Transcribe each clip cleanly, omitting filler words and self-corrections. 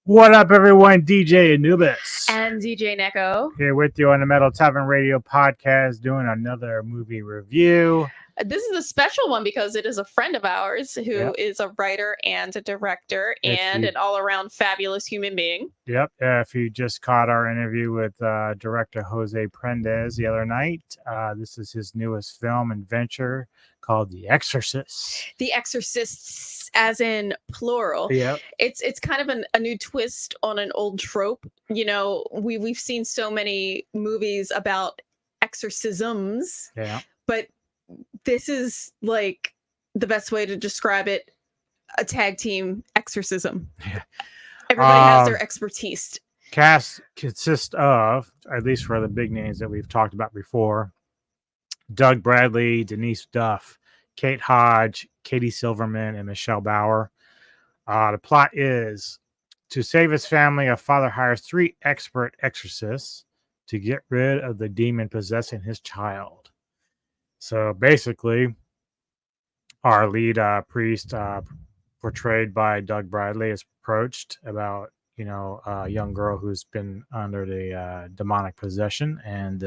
What up, everyone? DJ Anubis and DJ Neko here with you on the Metal Tavern Radio podcast, doing another movie review. This is a special one because it is a friend of ours who is a writer and a director and an all-around fabulous human being. Yep. If you just caught our interview with director Jose Prendes the other night, this is his newest film and venture called The Exorcists. The Exorcists, as in plural. Yep. It's kind of a new twist on an old trope. You know, we've seen so many movies about exorcisms. Yeah. But this is like the best way to describe it: a tag team exorcism. Yeah. Everybody has their expertise. Cast consists of, at least for the big names that we've talked about before, Doug Bradley, Denise Duff, Kate Hodge, Katie Silverman, and Michelle Bauer. The plot is, to save his family, a father hires 3 expert exorcists to get rid of the demon possessing his child. So basically, our lead priest, portrayed by Doug Bradley, is approached about, a young girl who's been under the demonic possession. And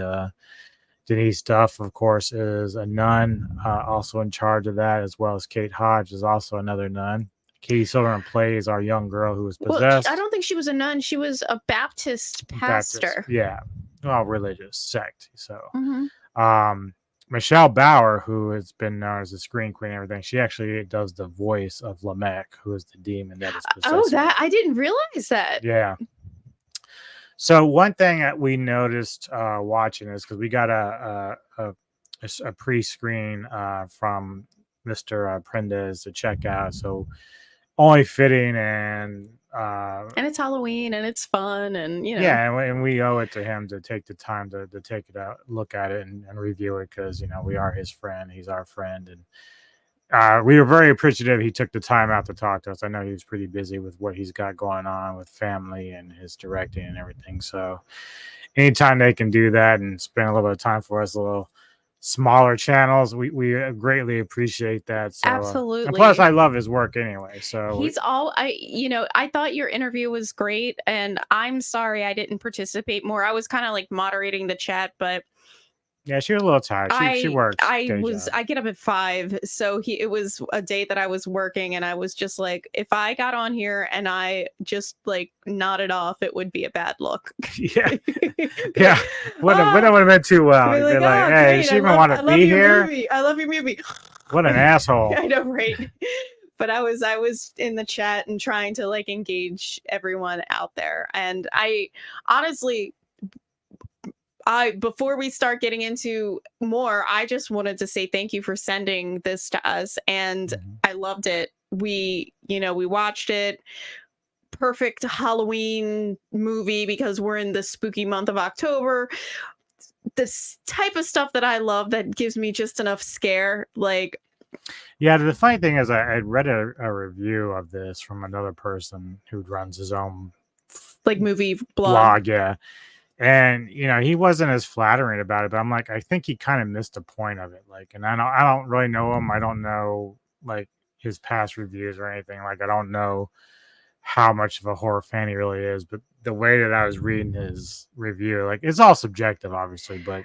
Denise Duff, of course, is a nun, also in charge of that, as well as Kate Hodge is also another nun. Katie Silverman plays our young girl who was possessed. Well, I don't think she was a nun. She was a Baptist pastor. Yeah. Well, religious sect. So, Michelle Bauer, who has been known as a screen queen and everything, she actually does the voice of Lamech, who is the demon that is possessed. Oh, that I didn't realize that. Yeah. So one thing that we noticed watching this, because we got a pre-screen from Mr. Prendes to check out, so only fitting, and it's Halloween and it's fun, and and we owe it to him to take the time to take it out, look at it, and review it, because we are his friend, he's our friend, and we were very appreciative he took the time out to talk to us. I know he was pretty busy with what he's got going on with family and his directing and everything, so anytime they can do that and spend a little bit of time for us, a little smaller channels, we greatly appreciate that. So, absolutely. And plus, I love his work anyway. So I thought your interview was great, and I'm sorry I didn't participate more. I was kind of like moderating the chat, but yeah, she was a little tired. She works. I get up at 5, so it was a day that I was working, and I was just like, if I got on here and I just like nodded off, it would be a bad look. Yeah. Wouldn't have been too well. They're like, hey, does she even want to be here? I love your movie. What an asshole. I know, right? But I was in the chat and trying to like engage everyone out there, and I honestly, before we start getting into more, I just wanted to say thank you for sending this to us, and I loved it. We watched it. Perfect Halloween movie because we're in the spooky month of October. This type of stuff that I love, that gives me just enough scare. Like, yeah, the funny thing is, I read a review of this from another person who runs his own like movie blog. Yeah. And he wasn't as flattering about it, but I'm like, I think he kind of missed the point of it. Like, and I don't really know him. I don't know like his past reviews or anything. Like, I don't know how much of a horror fan he really is. But the way that I was reading his review, like, it's all subjective, obviously, but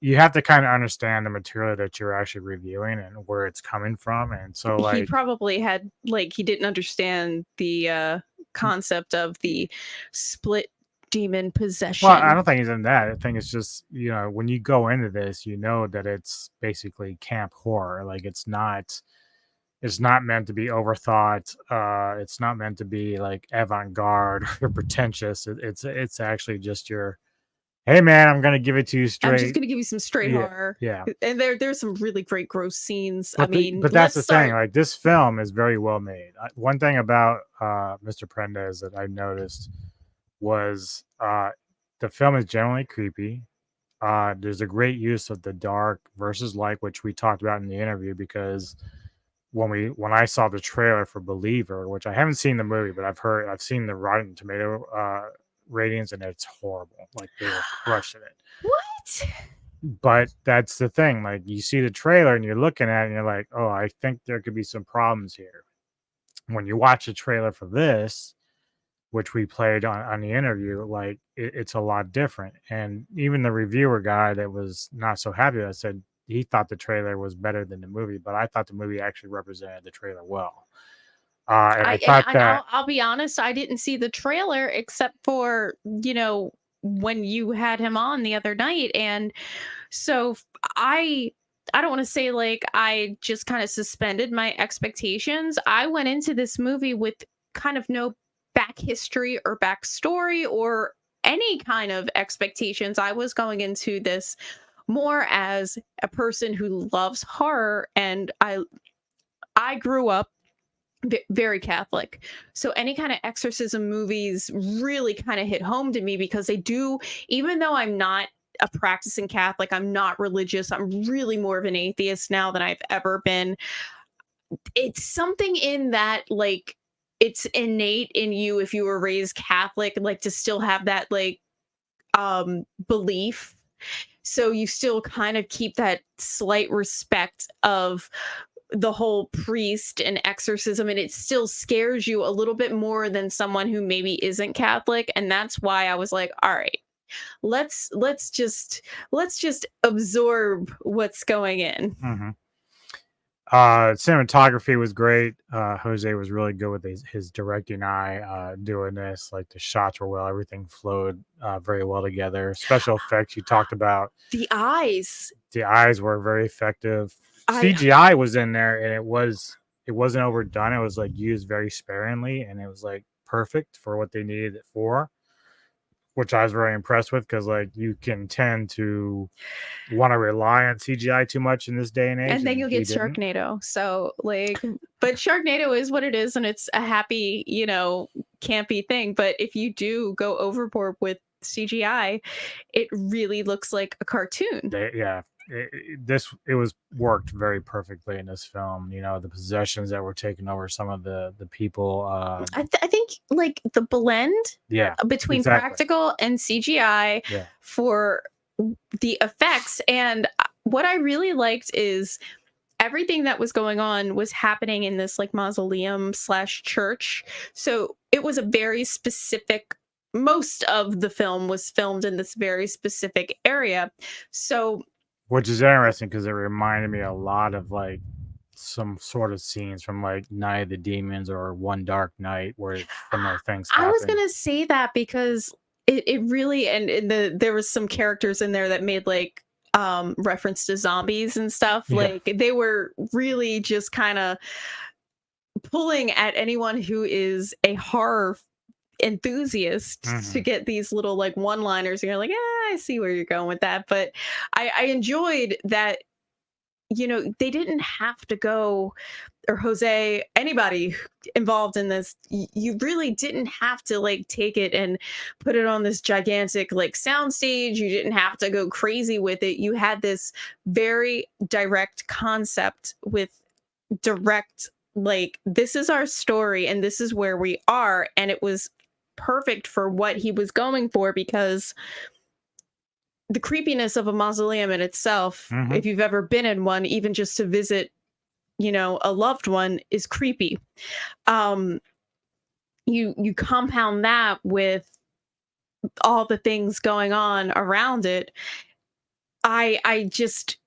you have to kind of understand the material that you're actually reviewing and where it's coming from. And so, like, he probably had he didn't understand the concept of the split demon possession. Well, I don't think he's in that. I think it's just, when you go into this, that it's basically camp horror. Like, it's not meant to be overthought. It's not meant to be like avant-garde or pretentious. It's actually just your, hey man, I'm gonna give it to you straight. I'm just gonna give you some straight horror. Yeah. And there's some really great gross scenes. But that's the thing. Like, this film is very well made. One thing about Mr. Prendes that I noticed was the film is generally creepy. There's a great use of the dark versus light, which we talked about in the interview, because when I saw the trailer for Believer, which I haven't seen the movie, but I've seen the Rotten Tomato ratings, and it's horrible. Like, they were crushing it. What? But that's the thing. Like, you see the trailer and you're looking at it and you're like, oh, I think there could be some problems here. When you watch the trailer for this, which we played on the interview, like it's a lot different. And even the reviewer guy that was not so happy with it said he thought the trailer was better than the movie, but I thought the movie actually represented the trailer well. And I thought And that I'll be honest, I didn't see the trailer except for, when you had him on the other night. And so I don't want to say like I just kind of suspended my expectations. I went into this movie with kind of no back history or backstory or any kind of expectations. I was going into this more as a person who loves horror, and I grew up very Catholic. So any kind of exorcism movies really kind of hit home to me because they do, even though I'm not a practicing Catholic, I'm not religious, I'm really more of an atheist now than I've ever been. It's something in that, like, it's innate in you if you were raised Catholic, like to still have that like belief. So you still kind of keep that slight respect of the whole priest and exorcism, and it still scares you a little bit more than someone who maybe isn't Catholic. And that's why I was like, all right, let's just absorb what's going in. mhm. Cinematography was great. Jose was really good with his directing eye doing this. Like the shots were well, everything flowed very well together. Special effects you talked about, The eyes. the eyes were very effective. I CGI was in there, and it wasn't overdone. It was like used very sparingly, and it was like perfect for what they needed it for, which I was very impressed with because like you can tend to want to rely on CGI too much in this day and age, And then and you'll he get didn't. Sharknado. So like, but Sharknado is what it is, and it's a happy, campy thing. But if you do go overboard with CGI, it really looks like a cartoon. Yeah, it was worked very perfectly in this film. The possessions that were taken over some of the people. I think like the blend Yeah, between exactly. practical and CGI Yeah. for the effects. And what I really liked is everything that was going on was happening in this like mausoleum slash church. So it was a very specific, most of the film was filmed in this very specific area. So Which is interesting because it reminded me a lot of like some sort of scenes from like Night of the Demons or One Dark Night where similar things I was happen. gonna say that because it really, and there was some characters in there that made like reference to zombies and stuff. Yeah. Like they were really just kind of pulling at anyone who is a horror enthusiast to Hmm. get these little like one liners, and you're like, I see where you're going with that. But I enjoyed that, they didn't have to go, or Jose, anybody involved in this, you really didn't have to like take it and put it on this gigantic like sound stage. You didn't have to go crazy with it. You had this very direct concept with direct, like, this is our story and this is where we are. And it was perfect for what he was going for, because the creepiness of a mausoleum in itself, Hmm. if you've ever been in one, even just to visit, a loved one, is creepy. um you compound that with all the things going on around it. I just,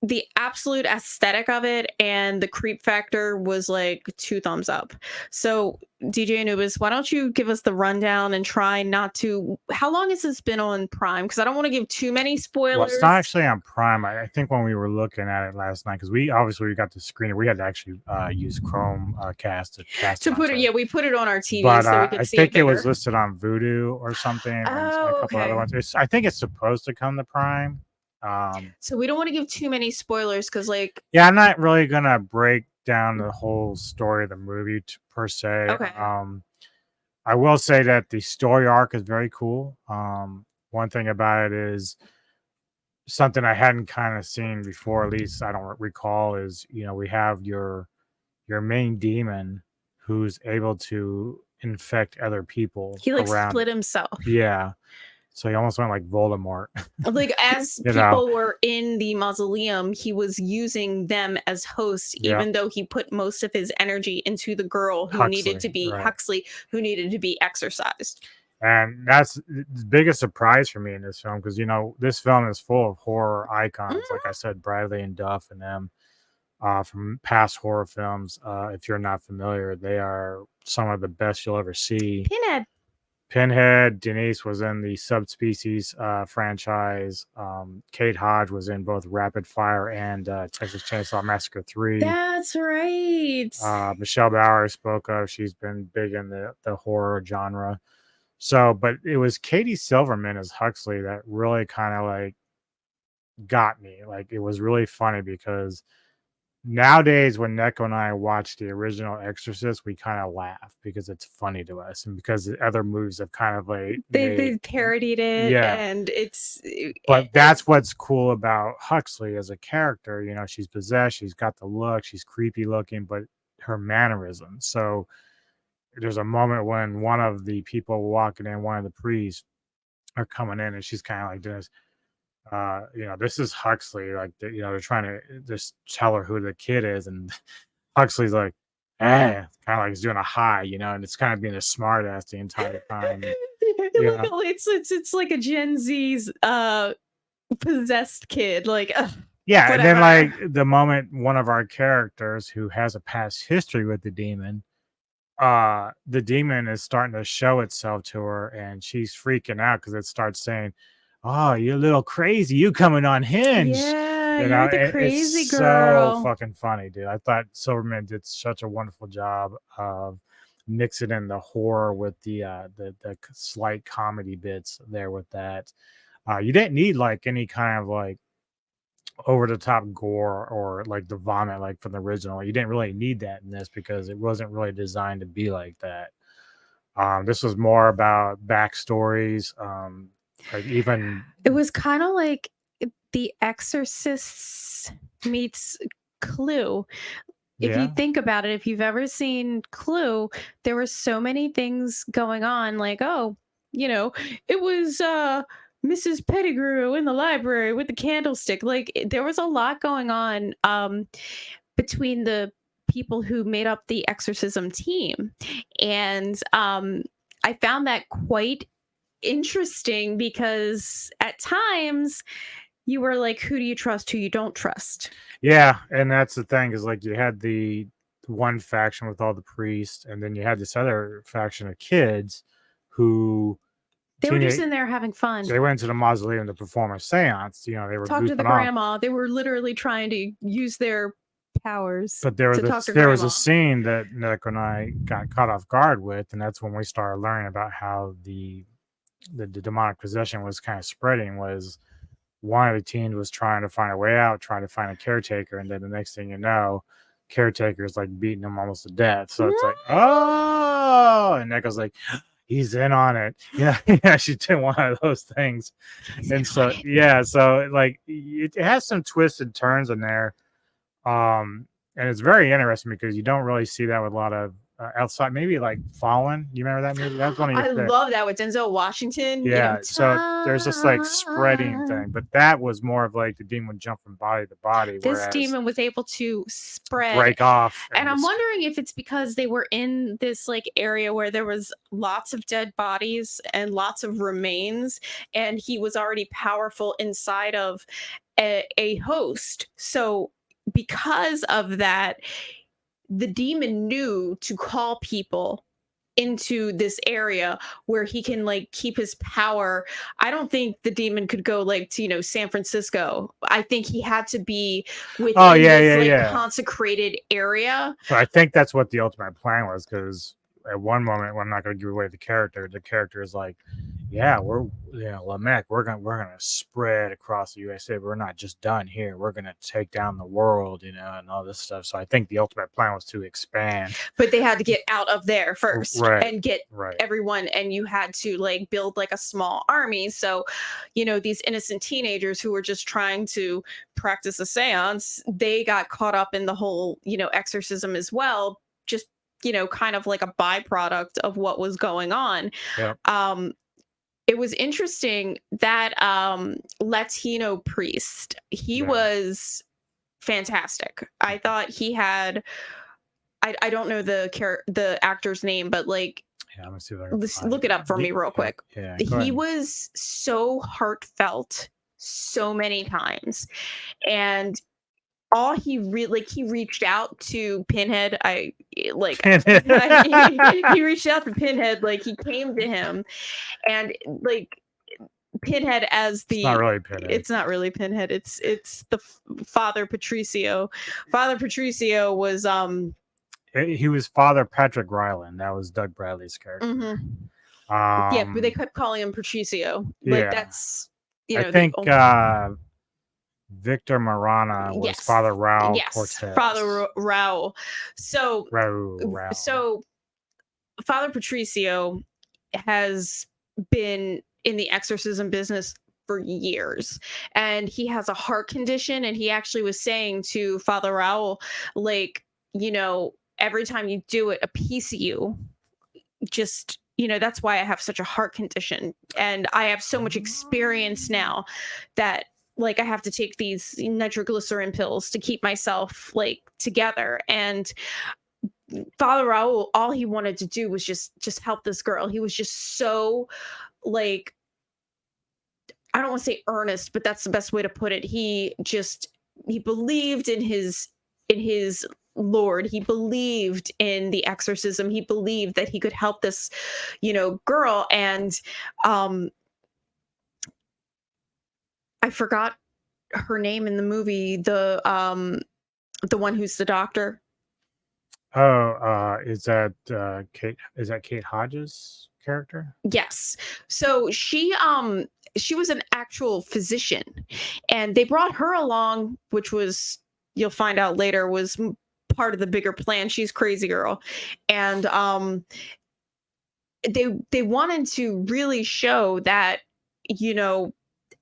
the absolute aesthetic of it and the creep factor was like two thumbs up. So DJ Anubis, why don't you give us the rundown and try not to, how long has this been on Prime, because I don't want to give too many Well, it's not spoilers. actually on Prime. I think when we were looking at it last night, because we got the screener, we had to actually use Chrome cast to cast it To put it, onto yeah, it. we put it on our TV But so we could I see it think it was bigger. listed on Vudu or something, and a Oh, couple other okay. ones. I think it's supposed to come to Prime. So we don't want to give too many spoilers because, like, Yeah, I'm not really gonna break down the whole story of the movie per se. okay. I will say that the story arc is very cool. One thing about it is something I hadn't kind of seen before, at least I don't recall, is we have your main demon who's able to infect other people He like around. split himself. Yeah, So he almost went like Voldemort. Like, as You know? people were in the mausoleum, he was using them as hosts, Yeah. even though he put most of his energy into the girl who needed to be Right. Huxley, who needed to be exorcised. And that's the biggest surprise for me in this film because, you know, this film is full of horror icons. Like I said, Bradley and Duff and them from past horror films. If you're not familiar, they are some of the best you'll ever see. Pinhead. Pinhead, Denise was in the Subspecies franchise. Kate Hodge was in both Rapid Fire and Texas Chainsaw Massacre 3. That's right. Michelle Bauer spoke of. She's been big in the horror genre. So, but it was Katie Silverman as Huxley that really kind of like got me. Like it was really funny because nowadays when Neko and I watch the original Exorcist, we kind of laugh because it's funny to us, and because the other movies have kind of like They parodied it, yeah. and it's But that's what's cool about Huxley as a character. You know, she's possessed, she's got the look, she's creepy looking, but her mannerisms. So there's a moment when one of the people walking in, one of the priests, are coming in, and she's kind of like doing this. You know, this is Huxley. Like, you know, they're trying to just tell her who the kid is, and Huxley's like, kind of like he's doing a high, you know, and it's kind of being a smart ass the entire time. Yeah. It's like a Gen Z's possessed kid. Like, Yeah, and then whatever. like the moment one of our characters who has a past history with the demon is starting to show itself to her, and she's freaking out because it starts saying, "Oh, you're a little crazy. You coming unhinged." Yeah, You know, you're the crazy it's so girl. fucking funny, dude. I thought Silverman did such a wonderful job of mixing in the horror with the slight comedy bits there with that. You didn't need like any kind of like over the top gore or like the vomit like from the original. You didn't really need that in this because it wasn't really designed to be like that. This was more about backstories. Like even It was kind of like The Exorcists meets Clue. If you yeah. think about it, if you've ever seen Clue, there were so many things going on. Like, oh, it was Mrs. Pettigrew in the library with the candlestick. Like, there was a lot going on between the people who made up the exorcism team, and I found that quite interesting because at times you were like, who do you trust, who you don't trust? Yeah, and that's the thing is like you had the one faction with all the priests, and then you had this other faction of kids who They were just teenage in there having fun. they went to the mausoleum to perform a seance. You know, they were Talk to the goofing off. grandma. They were literally trying to use their powers But to talk to there was a grandma. scene that Nick and I got caught off guard with, and that's when we started learning about how the demonic possession was kind of spreading. Was one of the teens was trying to find a way out, trying to find a caretaker, and then the next thing you know, caretaker is like beating him almost to death. So it's like, oh, and Nick was like, he's in on it. Yeah, yeah, she did one of those things. And so yeah, so like it has some twists and turns in there. And it's very interesting because you don't really see that with a lot of outside. Maybe like Fallen. You remember that movie? That's one of your I favorite. love that with Denzel Washington. Yeah. So there's this like spreading thing, but that was more of like the demon jump from body to body, This whereas demon was able to spread. break off. And I'm wondering if it's because they were in this like area where there was lots of dead bodies and lots of remains, and he was already powerful inside of a host. So because of that, the demon knew to call people into this area where he can like keep his power. I don't think the demon could go like to, San Francisco. I think he had to be within this consecrated area. So I think that's what the ultimate plan was, because at one moment, well, I'm not going to give away the character is like, yeah, we're Lamech, we're gonna spread across the USA. We're not just done here. We're gonna take down the world, and all this stuff. So I think the ultimate plan was to expand. But they had to get out of there first, right, and get everyone, and you had to like build like a small army. So, these innocent teenagers who were just trying to practice a seance, they got caught up in the whole, exorcism as well. Just, kind of like a byproduct of what was going on. Yep. it was interesting that Latino priest, he Yeah. was fantastic. I thought he had, I don't know the actor's name, but like, Yeah, I'm gonna see if I can find look it up for me real quick. Yeah, go He ahead. was so heartfelt so many times, and all he reached out to Pinhead. Like he reached out to Pinhead, like he came to him, and like Pinhead as It's not the really Pinhead. it's not really Pinhead. It's the Father Patricio. Father Patricio was He was Father Patrick Ryland. That was Doug Bradley's character. yeah, but they kept calling him Patricio. Like Yeah. that's I think Victor Marana was yes, Father Raul yes, Cortez. Father Raul. So Raul. so Father Patricio has been in the exorcism business for years, and he has a heart condition, and he actually was saying to Father Raul, like, you know, every time you do it, a piece of you just, you know, that's why I have such a heart condition, and I have so much experience now that like I have to take these nitroglycerin pills to keep myself like together. And Father Raul, all he wanted to do was just help this girl. He was just so like, I don't want to say earnest, but that's the best way to put it. He believed in his Lord. He believed in the exorcism. He believed that he could help this, you know, girl. And I forgot her name in the movie, the one who's the doctor. Oh, is that Kate? Is that Kate Hodge's character? Yes. So she was an actual physician, and they brought her along, which was, you'll find out later, was part of the bigger plan. She's crazy girl. And they wanted to really show that, you know,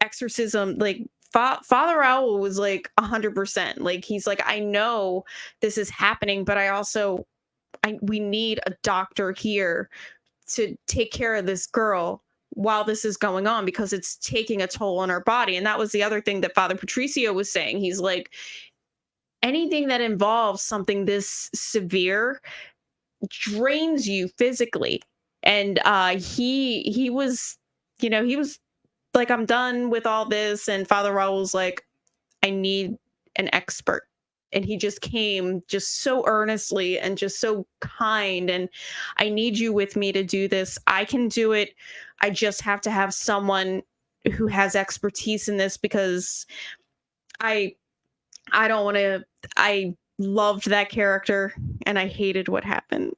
exorcism, like Father Owl was like 100%. Like he's like, I know this is happening, but we need a doctor here to take care of this girl while this is going on, because it's taking a toll on her body. And that was the other thing that Father Patricio was saying. He's like, anything that involves something this severe drains you physically. And he was, you know, he was like, I'm done with all this. And Father Raul's like, I need an expert. And he just came just so earnestly and just so kind. And I need you with me to do this. I can do it. I just have to have someone who has expertise in this, because I don't want to. I loved that character and I hated what happened.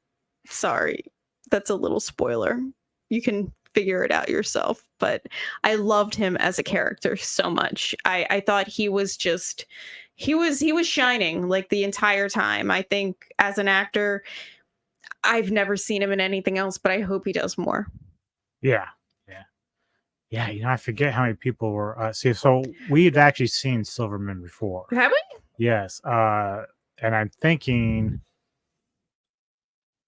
Sorry, that's a little spoiler. You can figure it out yourself. But I loved him as a character so much. I thought he was just, he was shining like the entire time. I think as an actor, I've never seen him in anything else, but I hope he does more. Yeah, yeah, yeah. You know, I forget how many people were. See, so we had actually seen Silverman before. Have we? Yes, and I'm thinking,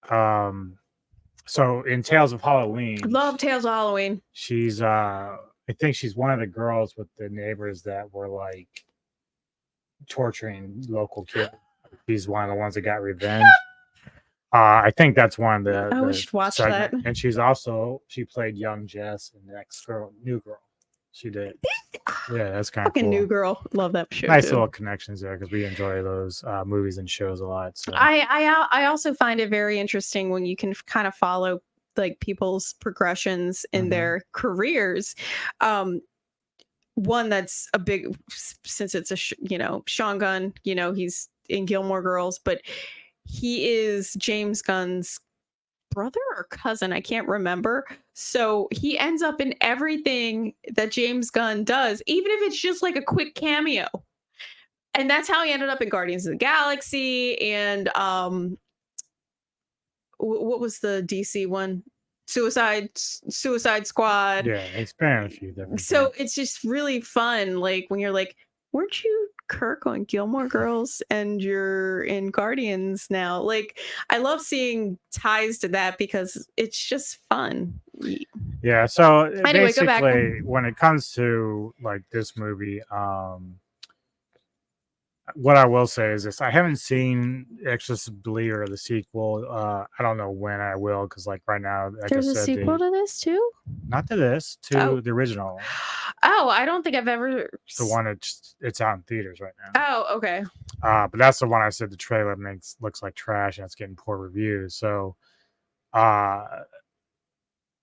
so in Tales of Halloween, Love Tales of Halloween. she's I think she's one of the girls with the neighbors that were like torturing local kids. She's one of the ones that got revenge. I think that's one of I should watch that. And she played young Jess in the next new girl. She did. Yeah, that's kind of Fucking cool. New Girl. Love that show. Nice too. little connections there, because we enjoy those movies and shows a lot. So I also find it very interesting when you can kind of follow like people's progressions in their careers. One that's a big, since it's you know, Sean Gunn, you know, he's in Gilmore Girls, but he is James Gunn's brother or cousin, I can't remember. So he ends up in everything that James Gunn does, even if it's just like a quick cameo. And that's how he ended up in Guardians of the Galaxy and what was the DC one? Suicide Squad. yeah, it's been a few different. So it's just really fun, like when you're like, weren't you Kirk on Gilmore Girls and you're in Guardians now. Like, I love seeing ties to that because it's just fun. Yeah, so Anyway, go back. basically when it comes to like this movie, what I will say is this: I haven't seen Exorcist Believer, the sequel. I don't know when I will, because like right now, like There's I a said, sequel to this too? not to this, Oh. to the original, Oh, I don't think I've ever. the one it's out in theaters right now. Oh, okay. But that's the one I said the trailer looks like trash and it's getting poor reviews. So,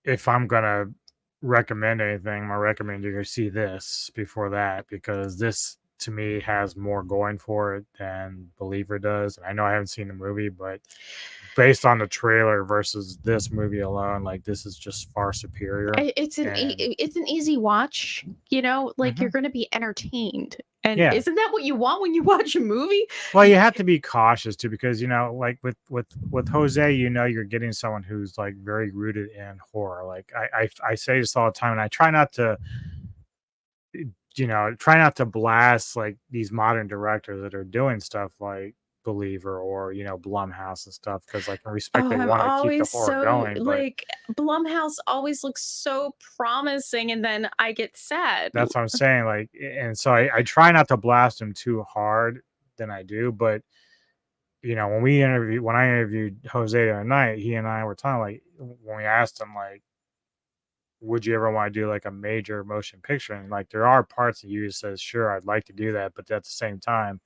if I'm gonna recommend anything, I recommend you go see this before that, because this to me has more going for it than Believer does. And I know I haven't seen the movie, but based on the trailer versus this movie alone, like this is just far superior. It's an easy watch, you know, like you're going to be entertained. And isn't that what you want when you watch a movie? Well, you have to be cautious too, because you know, like with Jose, you know, you're getting someone who's like very rooted in horror. Like I say this all the time, and I try not to, you know, try not to blast like these modern directors that are doing stuff like Believer or, you know, Blumhouse and stuff, because like in respect, they want to keep the horror going. But Like Blumhouse always looks so promising, and then I get sad. that's what I'm saying. Like, and so I try not to blast them too hard than I do, but you know, when I interviewed Jose the other night, he and I were talking, like, when we asked him, like, would you ever want to do like a major motion picture? And like, there are parts that you says, sure, I'd like to do that. But at the same time,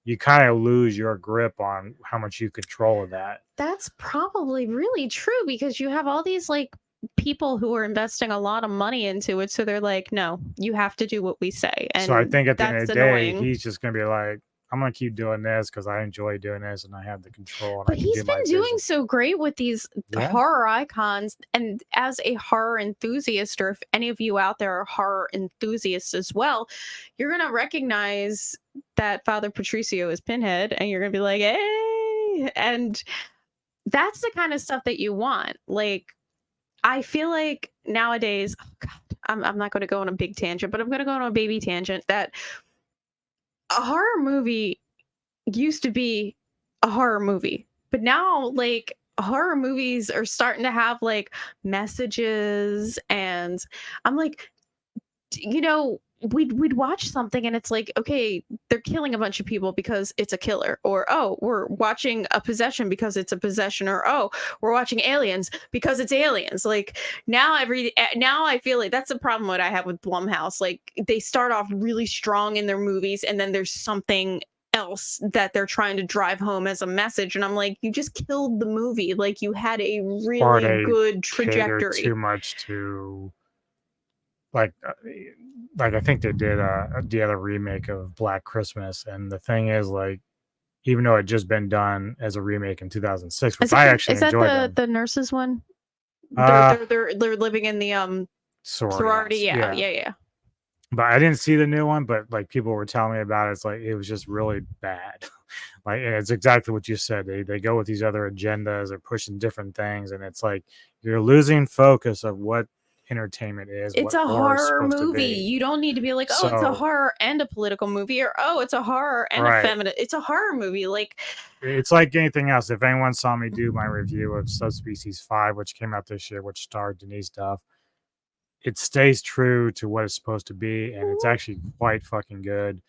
you kind of lose your grip on how much you control of that. That's probably really true, because you have all these like people who are investing a lot of money into it. So they're like, no, you have to do what we say. And so I think at the end of the day, annoying. he's just going to be like, I'm going to keep doing this because I enjoy doing this and I have the control. And But I can he's do my been doing vision. so great with these horror icons. And as a horror enthusiast, or if any of you out there are horror enthusiasts as well, you're going to recognize that Father Patricio is Pinhead, and you're going to be like, hey. And that's the kind of stuff that you want. Like, I feel like nowadays, oh God, I'm not going to go on a big tangent, but I'm going to go on a baby tangent, that a horror movie used to be a horror movie, but now like horror movies are starting to have like messages, and I'm like, you know, we'd watch something and it's like, okay, they're killing a bunch of people because it's a killer, or oh, we're watching a possession because it's a possession, or oh, we're watching aliens because it's aliens. Like now I feel like that's the problem what I have with Blumhouse. Like they start off really strong in their movies, and then there's something else that they're trying to drive home as a message, and I'm like, you just killed the movie. Like you had a really good trajectory. Too much to like I think they did the other remake of Black Christmas, and the thing is, like, even though it just been done as a remake in 2006, which I actually enjoyed. Is that the nurses one? They're living in the sorority. Yeah. But I didn't see the new one, but like people were telling me about it. It's like it was just really bad. Like, and it's exactly what you said. They go with these other agendas, they're pushing different things, and it's like you're losing focus of what entertainment is. It's a horror movie. You don't need to be like, oh, it's a horror and a political movie, or oh, it's a horror and a feminist. It's a horror movie. Like it's like anything else. If anyone saw me do my review of Subspecies 5, which came out this year, which starred Denise Duff, it stays true to what it's supposed to be, and it's actually quite fucking good.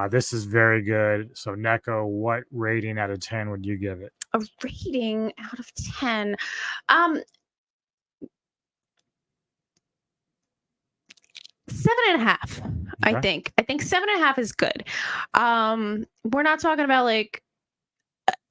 This is very good. So Neko, what rating out of 10 would you give it? A rating out of 10. 7.5. Okay. I think 7.5 is good. We're not talking about like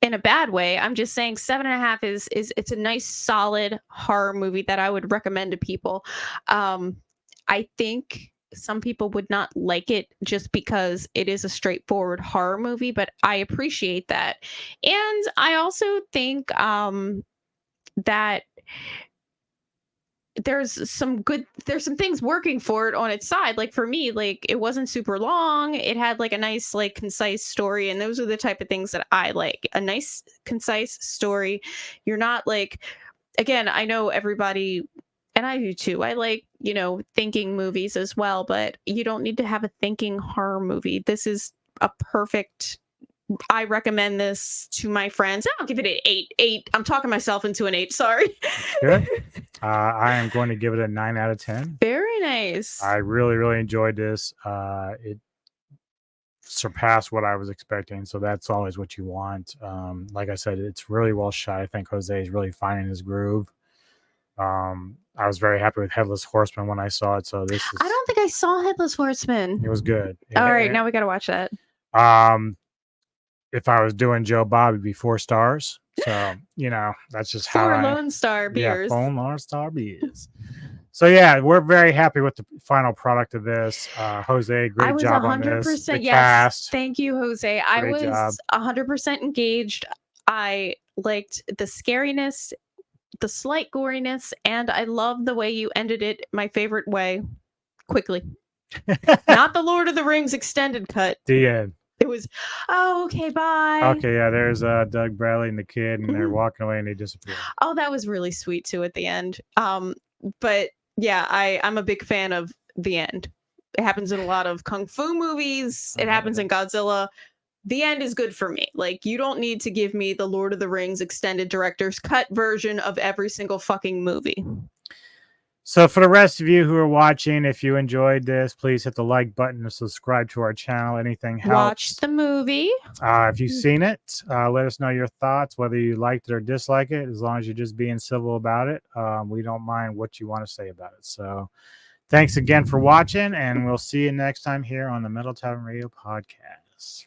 in a bad way. I'm just saying 7.5 is it's a nice solid horror movie that I would recommend to people. I think some people would not like it just because it is a straightforward horror movie, but I appreciate that. And I also think that there's some things working for it on its side. Like for me, like it wasn't super long. It had like a nice, like concise story. And those are the type of things that I like. A nice, concise story. You're not like, again, I know everybody, and I do too. I like, thinking movies as well, but you don't need to have a thinking horror movie. This is a perfect. I recommend this to my friends. I'll give it an 8. 8. I'm talking myself into an 8. Sorry. Good. I am going to give it a 9 out of 10. Very nice. I really, really enjoyed this. It surpassed what I was expecting, so that's always what you want. Like I said, it's really well shot. I think Jose is really finding his groove. I was very happy with Headless Horseman when I saw it. So this is. I don't think I saw Headless Horseman. It was good. All right, now we got to watch that. If I was doing Joe Bob, it'd be 4 stars. So that's just how 4 Lone Star beers. Yeah, 4 Lone Star beers. So yeah, we're very happy with the final product of this. Jose, great job on this. The yes. cast. Thank you, Jose. I was 100% engaged. I liked the scariness, the slight goriness, and I love the way you ended it my favorite way, quickly. Not the Lord of the Rings extended cut. The end. It was, okay, bye. Okay, yeah, there's Doug Bradley and the kid, and they're walking away and they disappear. Oh, that was really sweet too at the end. But yeah, I'm a big fan of the end. It happens in a lot of kung fu movies. It happens in Godzilla. The end is good for me. Like, you don't need to give me the Lord of the Rings extended director's cut version of every single fucking movie. So for the rest of you who are watching, if you enjoyed this, please hit the like button and subscribe to our channel. Anything helps. Watch the movie. If you've seen it, let us know your thoughts, whether you liked it or disliked it. As long as you're just being civil about it, we don't mind what you want to say about it. So thanks again for watching, and we'll see you next time here on the Metal Tavern Radio Podcast.